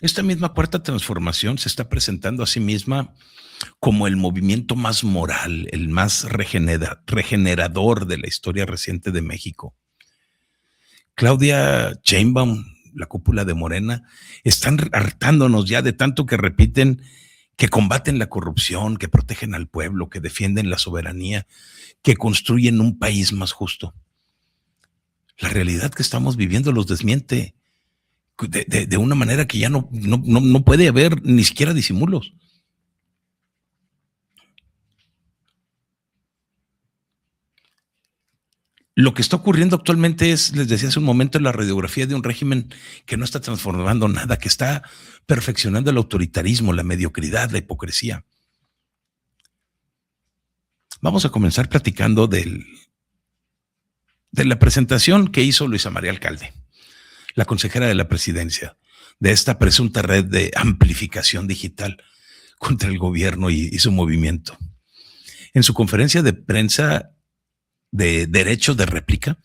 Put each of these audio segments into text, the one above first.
Esta misma cuarta transformación se está presentando a sí misma como el movimiento más moral, el más regenerador de la historia reciente de México. Claudia Sheinbaum, la cúpula de Morena, están hartándonos ya de tanto que repiten que combaten la corrupción, que protegen al pueblo, que defienden la soberanía, que construyen un país más justo. La realidad que estamos viviendo los desmiente de una manera que ya no puede haber ni siquiera disimulos. Lo que está ocurriendo actualmente es, les decía hace un momento, la radiografía de un régimen que no está transformando nada, que está perfeccionando el autoritarismo, la mediocridad, la hipocresía. Vamos a comenzar platicando de la presentación que hizo Luisa María Alcalde, la consejera de la presidencia, de esta presunta red de amplificación digital contra el gobierno y su movimiento. En su conferencia de prensa de derecho de réplica,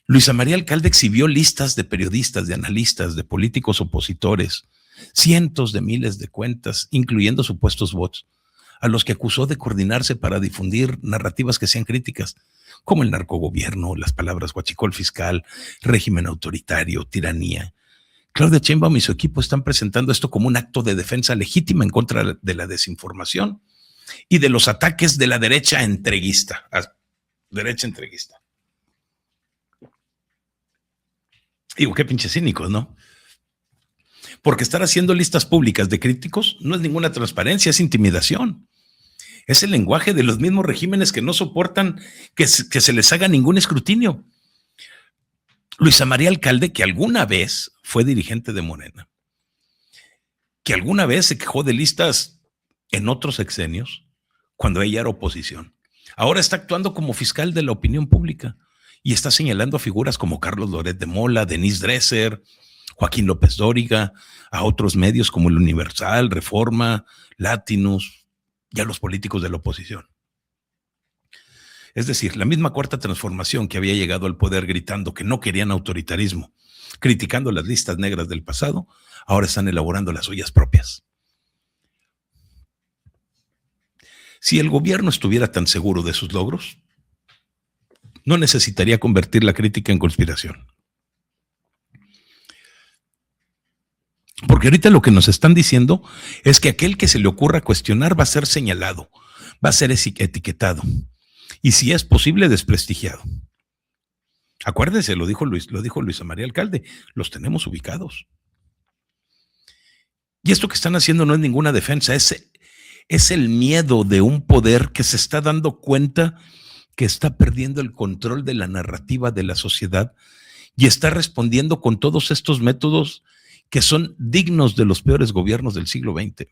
Luisa María Alcalde exhibió listas de periodistas, de analistas, de políticos opositores, cientos de miles de cuentas, incluyendo supuestos bots, a los que acusó de coordinarse para difundir narrativas que sean críticas, como el narcogobierno, las palabras huachicol fiscal, régimen autoritario, tiranía. Claudia Sheinbaum y su equipo están presentando esto como un acto de defensa legítima en contra de la desinformación y de los ataques de la derecha entreguista. Digo, qué pinche cínicos, ¿no? Porque estar haciendo listas públicas de críticos no es ninguna transparencia, es intimidación. Es el lenguaje de los mismos regímenes que no soportan que se les haga ningún escrutinio. Luisa María Alcalde, que alguna vez fue dirigente de Morena, que alguna vez se quejó de listas en otros sexenios, cuando ella era oposición, ahora está actuando como fiscal de la opinión pública y está señalando a figuras como Carlos Loret de Mola, Denise Dresser, Joaquín López Dóriga, a otros medios como El Universal, Reforma, Latinus y a los políticos de la oposición. Es decir, la misma cuarta transformación que había llegado al poder gritando que no querían autoritarismo, criticando las listas negras del pasado, ahora están elaborando las suyas propias. Si el gobierno estuviera tan seguro de sus logros, no necesitaría convertir la crítica en conspiración. Porque ahorita lo que nos están diciendo es que aquel que se le ocurra cuestionar va a ser señalado, va a ser etiquetado y, si es posible, desprestigiado. Acuérdense, lo dijo Luisa María Alcalde, los tenemos ubicados. Y esto que están haciendo no es ninguna defensa, es el miedo de un poder que se está dando cuenta que está perdiendo el control de la narrativa de la sociedad y está respondiendo con todos estos métodos que son dignos de los peores gobiernos del siglo XX.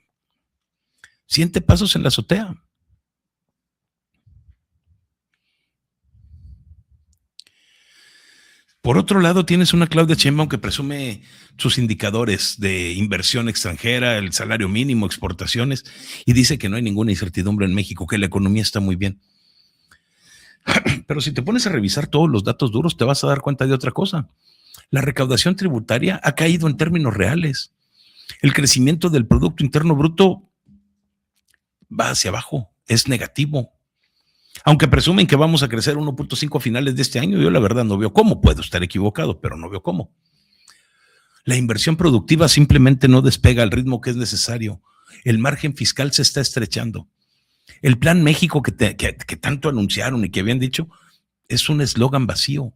Siente pasos en la azotea. Por otro lado, tienes una Claudia Sheinbaum que presume sus indicadores de inversión extranjera, el salario mínimo, exportaciones, y dice que no hay ninguna incertidumbre en México, que la economía está muy bien. Pero si te pones a revisar todos los datos duros, te vas a dar cuenta de otra cosa. La recaudación tributaria ha caído en términos reales. El crecimiento del Producto Interno Bruto va hacia abajo, es negativo. Aunque presumen que vamos a crecer 1.5 a finales de este año, yo la verdad no veo cómo. Puedo estar equivocado, pero no veo cómo. La inversión productiva simplemente no despega al ritmo que es necesario. El margen fiscal se está estrechando. El Plan México que tanto anunciaron y que habían dicho es un eslogan vacío.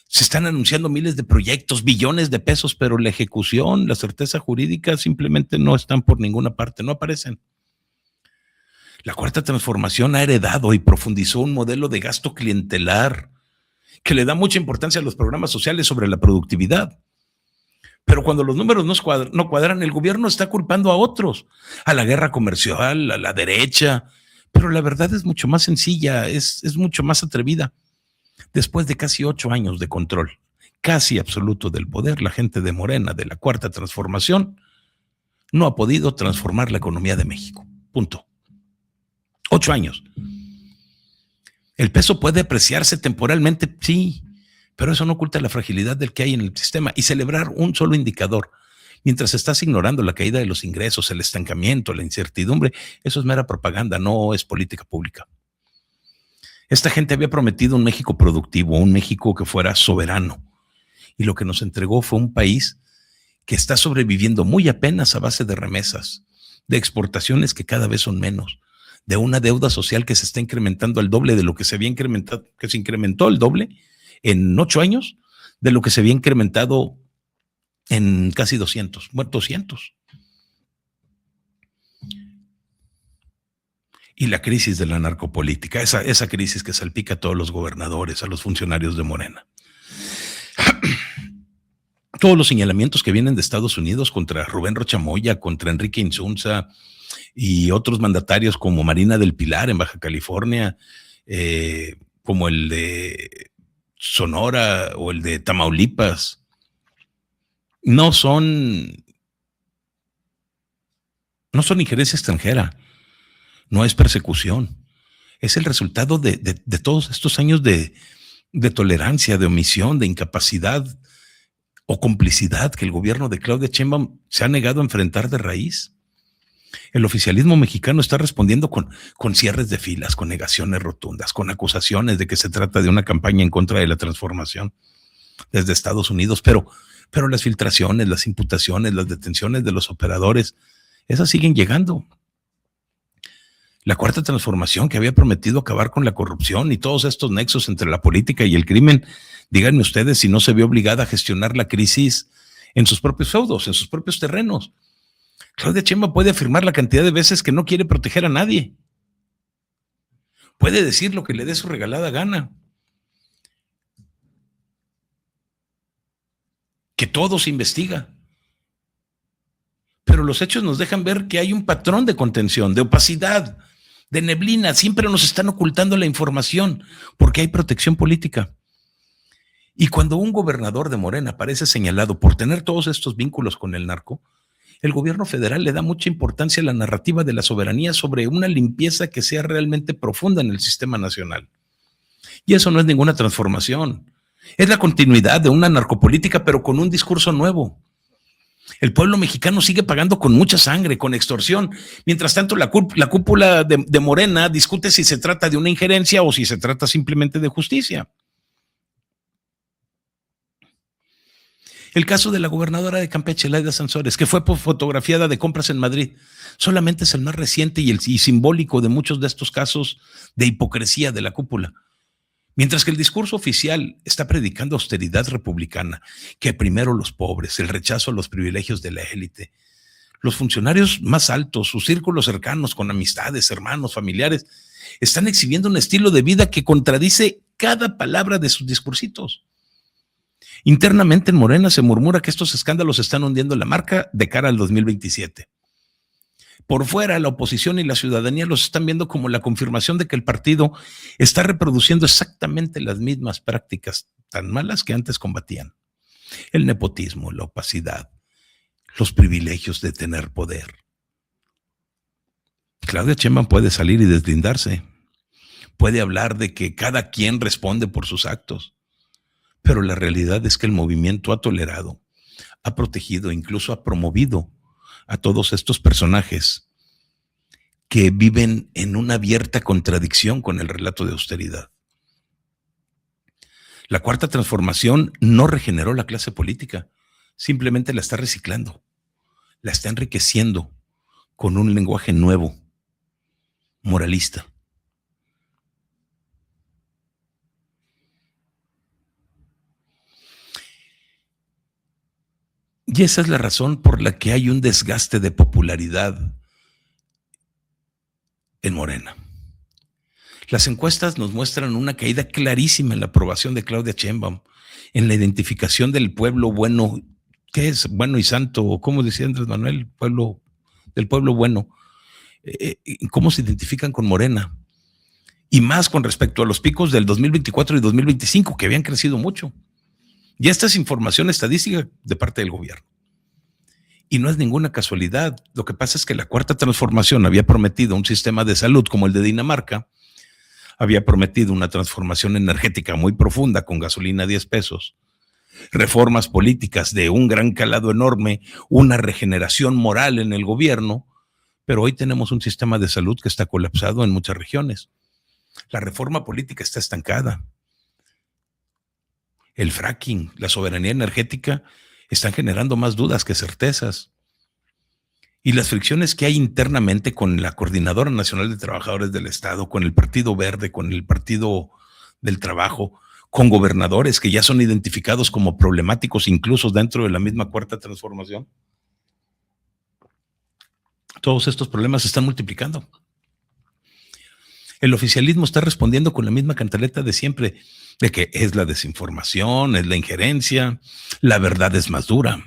Se están anunciando miles de proyectos, billones de pesos, pero la ejecución, la certeza jurídica simplemente no están por ninguna parte, no aparecen. La cuarta transformación ha heredado y profundizó un modelo de gasto clientelar que le da mucha importancia a los programas sociales sobre la productividad. Pero cuando los números no cuadran, el gobierno está culpando a otros, a la guerra comercial, a la derecha. Pero la verdad es mucho más sencilla, es mucho más atrevida. Después de casi 8 años de control casi absoluto del poder, la gente de Morena, de la cuarta transformación, no ha podido transformar la economía de México. Punto. 8 años. El peso puede apreciarse temporalmente, sí, pero eso no oculta la fragilidad del que hay en el sistema. Y celebrar un solo indicador, Mientras estás ignorando la caída de los ingresos, el estancamiento, la incertidumbre, eso es mera propaganda, no es política pública. Esta gente había prometido un México productivo, un México que fuera soberano, y lo que nos entregó fue un país que está sobreviviendo muy apenas a base de remesas, de exportaciones que cada vez son menos, de una deuda social que se está incrementando al doble de lo que se había incrementado, que se incrementó el doble en 8 años, de lo que se había incrementado en casi 200. Y la crisis de la narcopolítica, esa crisis que salpica a todos los gobernadores, a los funcionarios de Morena. Todos los señalamientos que vienen de Estados Unidos contra Rubén Rocha Moya, contra Enrique Insunza y otros mandatarios como Marina del Pilar en Baja California, como el de Sonora o el de Tamaulipas, no son injerencia extranjera, no es persecución, es el resultado de todos estos años de tolerancia, de omisión, de incapacidad o complicidad que el gobierno de Claudia Sheinbaum se ha negado a enfrentar de raíz. El oficialismo mexicano está respondiendo con cierres de filas, con negaciones rotundas, con acusaciones de que se trata de una campaña en contra de la transformación desde Estados Unidos, pero las filtraciones, las imputaciones, las detenciones de los operadores, esas siguen llegando. La Cuarta Transformación, que había prometido acabar con la corrupción y todos estos nexos entre la política y el crimen, díganme ustedes si no se ve obligada a gestionar la crisis en sus propios feudos, en sus propios terrenos. Claudia Sheinbaum puede afirmar la cantidad de veces que no quiere proteger a nadie. Puede decir lo que le dé su regalada gana. Que todo se investiga. Pero los hechos nos dejan ver que hay un patrón de contención, de opacidad, de neblina. Siempre nos están ocultando la información porque hay protección política. Y cuando un gobernador de Morena parece señalado por tener todos estos vínculos con el narco, el gobierno federal le da mucha importancia a la narrativa de la soberanía sobre una limpieza que sea realmente profunda en el sistema nacional. Y eso no es ninguna transformación. Es la continuidad de una narcopolítica, pero con un discurso nuevo. El pueblo mexicano sigue pagando con mucha sangre, con extorsión. Mientras tanto, la cúpula de Morena discute si se trata de una injerencia o si se trata simplemente de justicia. El caso de la gobernadora de Campeche, Laida Sansores, que fue fotografiada de compras en Madrid, solamente es el más reciente y simbólico de muchos de estos casos de hipocresía de la cúpula. Mientras que el discurso oficial está predicando austeridad republicana, que primero los pobres, el rechazo a los privilegios de la élite, los funcionarios más altos, sus círculos cercanos con amistades, hermanos, familiares, están exhibiendo un estilo de vida que contradice cada palabra de sus discursitos. Internamente en Morena se murmura que estos escándalos están hundiendo la marca de cara al 2027. Por fuera, la oposición y la ciudadanía los están viendo como la confirmación de que el partido está reproduciendo exactamente las mismas prácticas tan malas que antes combatían. El nepotismo, la opacidad, los privilegios de tener poder. Claudia Sheinbaum puede salir y deslindarse. Puede hablar de que cada quien responde por sus actos. Pero la realidad es que el movimiento ha tolerado, ha protegido, incluso ha promovido a todos estos personajes que viven en una abierta contradicción con el relato de austeridad. La Cuarta Transformación no regeneró la clase política, simplemente la está reciclando, la está enriqueciendo con un lenguaje nuevo, moralista. Y esa es la razón por la que hay un desgaste de popularidad en Morena. Las encuestas nos muestran una caída clarísima en la aprobación de Claudia Sheinbaum, en la identificación del pueblo bueno. ¿Qué es bueno y santo? ¿Cómo decía Andrés Manuel? Del pueblo bueno. ¿Cómo se identifican con Morena? Y más con respecto a los picos del 2024 y 2025, que habían crecido mucho. Y esta es información estadística de parte del gobierno. Y no es ninguna casualidad. Lo que pasa es que la Cuarta Transformación había prometido un sistema de salud como el de Dinamarca, había prometido una transformación energética muy profunda con gasolina a 10 pesos, reformas políticas de un gran calado enorme, una regeneración moral en el gobierno, pero hoy tenemos un sistema de salud que está colapsado en muchas regiones. La reforma política está estancada. El fracking, la soberanía energética están generando más dudas que certezas. Y las fricciones que hay internamente con la Coordinadora Nacional de Trabajadores del Estado, con el Partido Verde, con el Partido del Trabajo, con gobernadores que ya son identificados como problemáticos incluso dentro de la misma Cuarta Transformación. Todos estos problemas se están multiplicando. El oficialismo está respondiendo con la misma cantaleta de siempre, de que es la desinformación, es la injerencia, la verdad es más dura.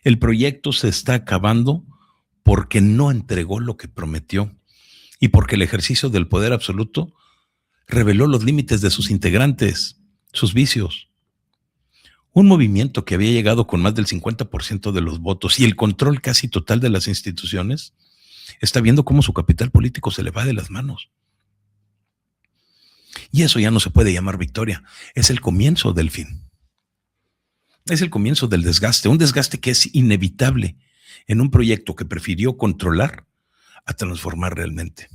El proyecto se está acabando porque no entregó lo que prometió y porque el ejercicio del poder absoluto reveló los límites de sus integrantes, sus vicios. Un movimiento que había llegado con más del 50% de los votos y el control casi total de las instituciones, está viendo cómo su capital político se le va de las manos. Y eso ya no se puede llamar victoria, es el comienzo del fin. Es el comienzo del desgaste, un desgaste que es inevitable en un proyecto que prefirió controlar a transformar realmente.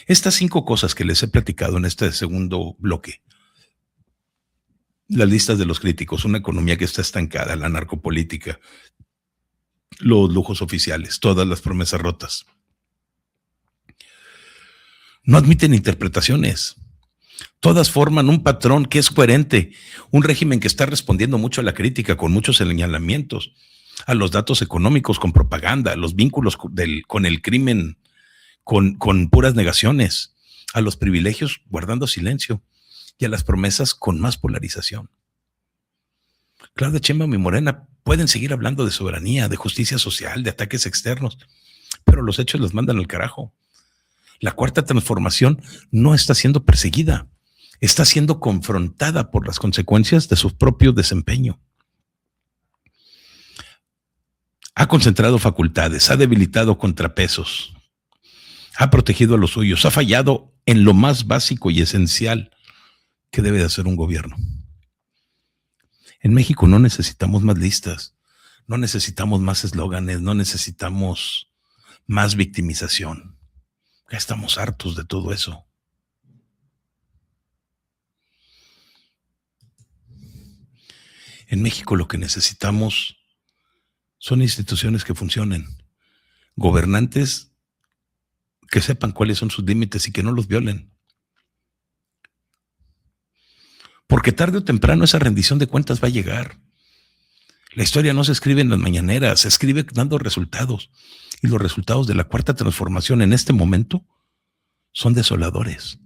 Estas 5 cosas que les he platicado en este segundo bloque, las listas de los críticos, una economía que está estancada, la narcopolítica, los lujos oficiales, todas las promesas rotas, no admiten interpretaciones. Todas forman un patrón que es coherente, un régimen que está respondiendo mucho a la crítica, con muchos señalamientos, a los datos económicos con propaganda, a los vínculos con el crimen con puras negaciones, a los privilegios guardando silencio y a las promesas con más polarización. Claudia Sheinbaum y Morena pueden seguir hablando de soberanía, de justicia social, de ataques externos, pero los hechos los mandan al carajo. La Cuarta Transformación no está siendo perseguida, está siendo confrontada por las consecuencias de su propio desempeño. Ha concentrado facultades, ha debilitado contrapesos, ha protegido a los suyos, ha fallado en lo más básico y esencial que debe de hacer un gobierno. En México no necesitamos más listas, no necesitamos más eslóganes, no necesitamos más victimización. Ya estamos hartos de todo eso. En México lo que necesitamos son instituciones que funcionen, gobernantes que sepan cuáles son sus límites y que no los violen. Porque tarde o temprano esa rendición de cuentas va a llegar. La historia no se escribe en las mañaneras, se escribe dando resultados. Y los resultados de la Cuarta Transformación en este momento son desoladores.